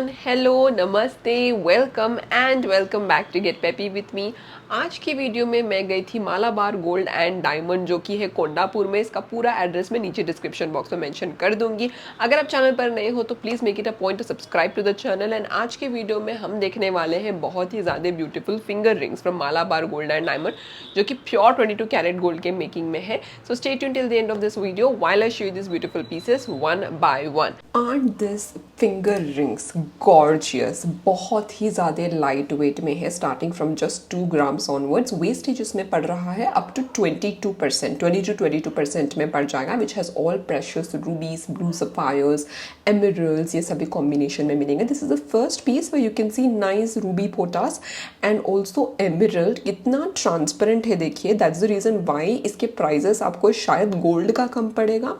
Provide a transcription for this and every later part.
Everyone, hello, नमस्ते, welcome back to get peppy with me. आज की वीडियो में मैं गई थी मालाबार गोल्ड एंड डायमंड, जो कि है कोंडापुर में। इसका पूरा एड्रेस मैं नीचे डिस्क्रिप्शन बॉक्स में मेंशन कर दूंगी। अगर आप चैनल पर नए हो तो please make it a point to subscribe to the channel. And आज के वीडियो में हम देखने वाले हैं बहुत ही ज़्यादा beautiful finger rings from Malabar gold and diamond, जो कि प्योर 22 कैरेट गोल्ड के मेकिंग में है। So stay tuned till the end of this video while I show you this beautiful pieces one by one. Aren't this finger rings gorgeous? बहुत ही ज़्यादा light weight में है, starting from just 2 grams onwards. Wastage इसमें पड़ रहा है up to 22%, 22% में पड़ जाएगा, which has all precious rubies, blue sapphires, emeralds, ये सभी कॉम्बिनेशन में मिलेंगे। This is the first piece way you can see nice ruby पोटास एंड ऑल्सो एमरल्ड। कितना ट्रांसपेरेंट है देखिए, दैट्स द रीज़न वाई इसके प्राइजेस आपको शायद गोल्ड का कम पड़ेगा,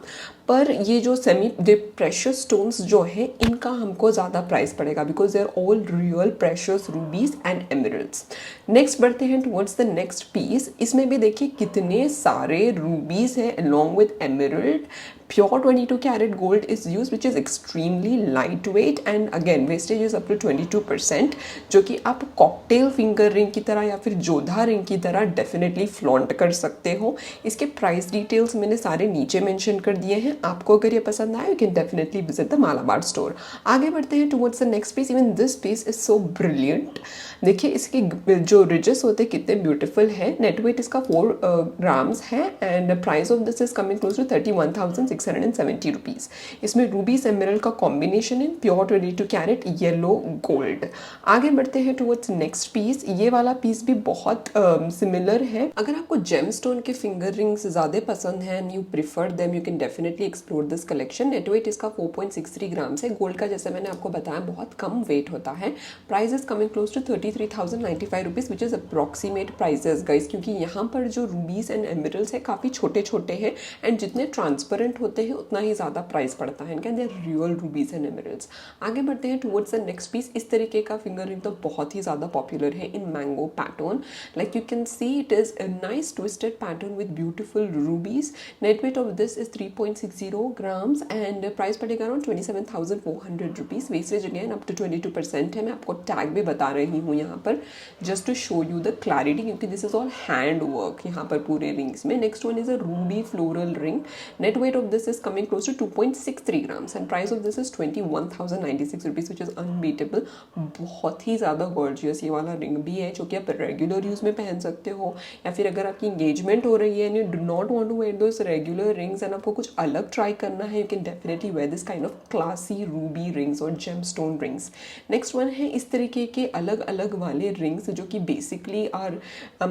पर ये जो सेमी प्रेशियस स्टोन्स जो है इनका हमको ज़्यादा प्राइस पड़ेगा, because they are all real precious rubies and emeralds. Next बढ़ते हैं टुवर्ड्स द नेक्स्ट पीस। इसमें भी देखिए कितने सारे रूबीज हैं along with emerald. Pure 22 carat gold is use, which is extremely light weight and again wastage is up to 22%, जो कि आप कॉकटेल फिंगर रिंग की तरह या फिर जोधा रिंग की तरह डेफिनेटली फ्लॉन्ट कर सकते हो। इसके प्राइस डिटेल्स मैंने सारे नीचे मेंशन कर दिए हैं। आपको अगर ये पसंद आए you can definitely visit the Malabar store. आगे बढ़ते हैं towards the next piece. Even this piece is so brilliant. देखिए इसके जो रिजेस होते कितने ब्यूटीफुल है। नेट वेट इसका 4 ग्राम्स है and price of this is coming close to 31,670 rupees. इसमें रूबीज एमरल्ड का combination in pure 22 carat yellow gold. आगे बढ़ते हैं टुवर्ड्स नेक्स्ट पीस। ये वाला पीस भी बहुत सिमिलर है। अगर आपको जेमस्टोन के फिंगर रिंग्स ज़्यादा पसंद है and you prefer them, you can definitely explore this collection. Net weight इसका 4.63 ग्राम्स है। गोल्ड का जैसे मैंने आपको बताया बहुत कम वेट होता है। Price is coming close to 33,095 rupees, which is approximate prices guys, क्योंकि यहाँ पर जो रूबीज एंड एमरल्ड्स है काफ़ी छोटे छोटे हैं एंड जितने ट्रांसपेरेंट होते हैं उतना ही ज़्यादा प्राइस पड़ता है इनका। They are real rubies and emeralds. आगे बढ़ते हैं टुवर्ड्स द नेक्स्ट पीस। इस तरीके का फिंगर रिंग तो बहुत ही ज़्यादा पॉपुलर है in mango pattern. Like you can see it is a nice twisted pattern with beautiful rubies. Net weight of this is 3.60 grams and price पड़ेगा around 27,400 rupees. Wastage again up to 22% है। मैं आपको tag भी बता रही हूँ यहाँ पर just to show you the clarity, क्योंकि this is all hand work यहाँ पर पूरे रिंग्स में। Next one is a ruby floral ring. Net weight of this is coming close to 2.63 grams and price of this is 21,096 rupees, which is unbeatable। बहुत ही ज़्यादा gorgeous ये वाला ring भी है, जो कि आप रेगुलर यूज़ में पहन सकते हो, या फिर अगर आपकी इंगेजमेंट हो रही है and you do not want to wear those regular rings and आपको कुछ अलग ट्राई करना है, you can definitely wear this kind of classy ruby rings और gem stone rings. Next one है इस तरीके के अलग अलग वाले रिंग्स, जो कि basically are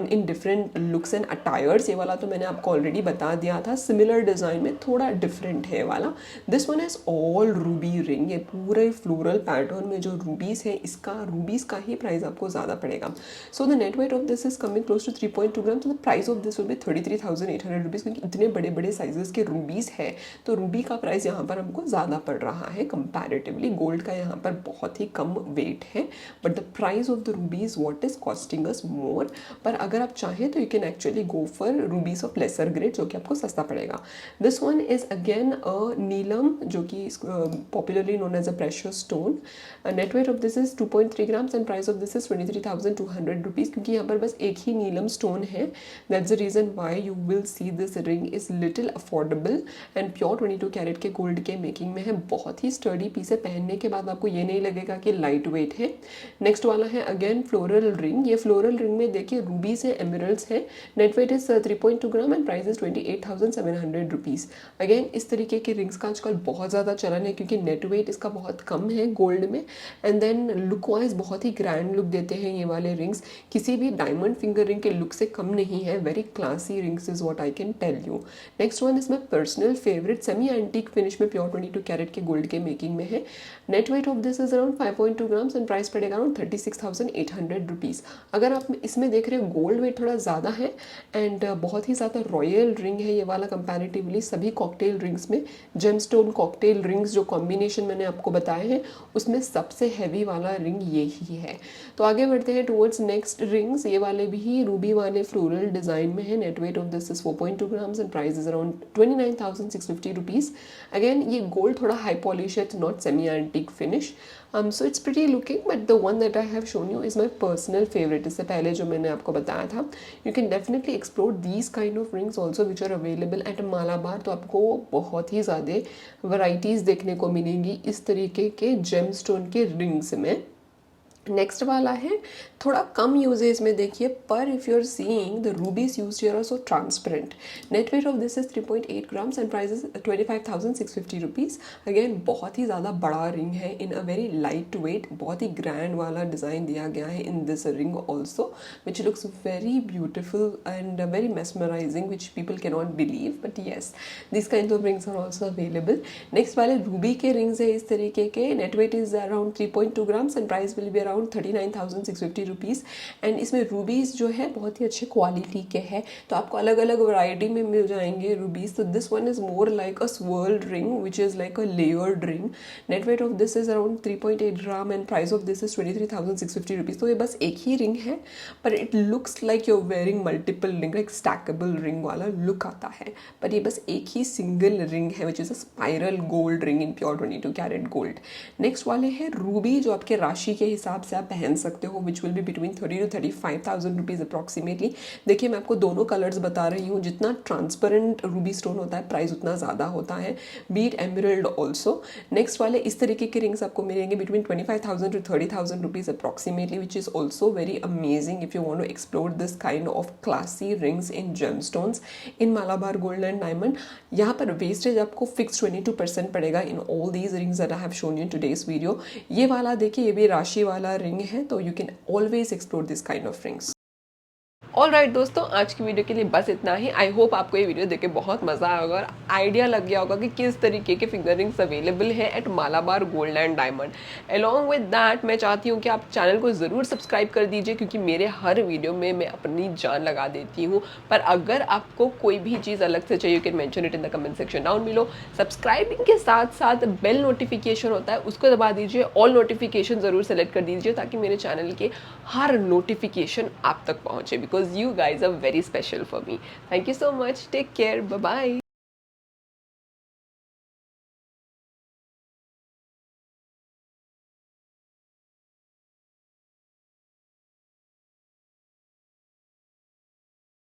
in different looks and attires. ये वाला तो मैंने आपको ऑलरेडी बता दिया था, सिमिलर डिज़ाइन में थोड़ा डिफरेंट है वाला। This one is all Ruby ring. ये पूरे फ्लोरल पैटर्न में जो रूबीज है, इसका रूबीज का ही प्राइस आपको ज़्यादा पड़ेगा। So the net weight of this is coming close to 3.2 gram. तो the price of this will be 33,800 rupees, क्योंकि इतने बड़े बड़े साइजेस के रूबीज है तो रूबी का प्राइस यहाँ पर हमको ज़्यादा पड़ रहा है कंपैरेटिवली। गोल्ड का यहाँ पर बहुत ही कम वेट है, but the price of the rubies what is costing us more. पर अगर आप चाहें तो you can actually go for rubies of lesser grade, जो कि आपको सस्ता पड़ेगा। This one is again neelam, जो कि popularly known as a precious stone. Net weight of this is 2.3 grams and price of this is 23,200 rupees, क्योंकि यहाँ पर बस एक ही नीलम स्टोन है। That's the reason why you will see this ring is little affordable and pure 22 carat के gold के making में है। बहुत ही स्टर्डी पीस है, पहनने के बाद आपको ये नहीं लगेगा कि लाइट वेट है। नेक्स्ट वाला है अगेन फ्लोरल रिंग। ये फ्लोरल रिंग में देखिए रूबीज है, एमरल्ड्स है। Net weight is 3.2 gram and price is 28,700 rupees. Again इस तरीके के रिंग्स का आजकल बहुत ज़्यादा चलन है, क्योंकि नेट वेट इसका बहुत कम है गोल्ड में एंड देन लुक वाइज बहुत ही ग्रैंड लुक देते हैं ये वाले रिंग्स। किसी भी डायमंड फिंगर रिंग के लुक से कम नहीं है। Very classy rings is what I can tell you. Next one इसमें personal favourite semi antique finish में प्योर 22 कैरेट के गोल्ड के मेकिंग में है। Net weight of this is around 5.2 grams and price पड़ेगा अराउंड 36,800 रुपीज़। अगर आप इसमें देख रहे हो गोल्ड वेट थोड़ा ज़्यादा है एंड बहुत ही ज़्यादा रॉयल रिंग है ये वाला कंपैरेटिवली सभी कॉकटेल रिंग्स में। जेमस्टोन कॉकटेल रिंग्स जो कॉम्बिनेशन मैंने आपको बताए हैं उसमें सबसे हैवी वाला रिंग ये ही है। तो आगे बढ़ते हैं टुवर्ड्स नेक्स्ट रिंग्स। ये वाले भी रूबी वाले फ्लोरल डिज़ाइन में है। Net weight of this is 4.2 grams and price is around 29,650 rupees. Again ये गोल्ड थोड़ा हाई पॉलिश है, not semi antique finish. So it's pretty looking, but the one that I have shown you is my personal favourite. इससे पहले जो मैंने आपको बताया था, you can definitely explore these kind of rings also which are available at Malabar. तो आपको बहुत ही ज़्यादा वराइटीज़ देखने को मिलेंगी इस तरीके के जेम स्टोन के रिंग्स में। नेक्स्ट वाला है थोड़ा कम यूजेज में देखिए, पर if you are seeing the rubies used here are so transparent. Net weight of this is 3.8 grams and price is 25,650 rupees. Again बहुत ही ज़्यादा बड़ा रिंग है in a very light weight, बहुत ही ग्रैंड वाला डिज़ाइन दिया गया है in this ring also, which looks very beautiful and very mesmerising, which people can not believe, but yes this kind of rings are also available. Next वाले ruby के rings है इस तरीके के, net weight is around 3.2 grams and price will be around 39,650 rupees. And इसमें rubies जो है बहुत ही अच्छे क्वालिटी के हैं, तो आपको अलग अलग वैरायटी में मिल जाएंगे रूबीज़। तो this one is more like a swirled ring which is like a layered ring. Net weight of this is around 3.8 gram and price of this is 23,650 rupees. तो ये बस एक ही रिंग है, पर it looks like you're wearing multiple ring, like stackable ring वाला look आता है, पर ये बस एक ही सिंगल रिंग है which is a spiral gold ring in pure 22 carat gold. Next वाले हैं रूबी, जो आपके राशि के हिसाब से आप पहन सकते हो, which will be between 30 to 35,000 rupees approximately. देखिए मैं आपको दोनों कलर्स बता रही हूँ, जितना ट्रांसपेरेंट रूबी स्टोन होता है प्राइस उतना ज़्यादा होता है, बीट एमरल्ड ऑल्सो। नेक्स्ट वाले इस तरीके के रिंग्स आपको मिलेंगे between 25,000 to 30,000 rupees approximately, which is also very amazing if you want to explore this kind of classy rings in gem stones in Malabar gold and diamond. यहाँ पर wastage आपको fix 22% पड़ेगा in all these rings that I have shown you in today's video. ये वाला देखिए, ये भी राशि वाला रिंग है, तो you can always explore this kind of rings. All right दोस्तों, आज की वीडियो के लिए बस इतना ही। आई होप आपको ये वीडियो देख के बहुत मज़ा आया होगा और आइडिया लग गया होगा कि किस तरीके के फिंगर रिंग्स अवेलेबल हैं at Malabar gold and diamond. Along with that मैं चाहती हूँ कि आप चैनल को ज़रूर सब्सक्राइब कर दीजिए, क्योंकि मेरे हर वीडियो में मैं अपनी जान लगा देती हूँ। पर अगर आपको कोई भी चीज़ अलग से चाहिए, you can mention it in the comment section down below. Subscribing के साथ साथ बेल नोटिफिकेशन होता है, उसको दबा दीजिए, ऑल नोटिफिकेशन ज़रूर सेलेक्ट कर दीजिए, ताकि मेरे चैनल के हर नोटिफिकेशन आप तक पहुँचे, because you guys are very special for me. Thank you so much. Take care. Bye bye.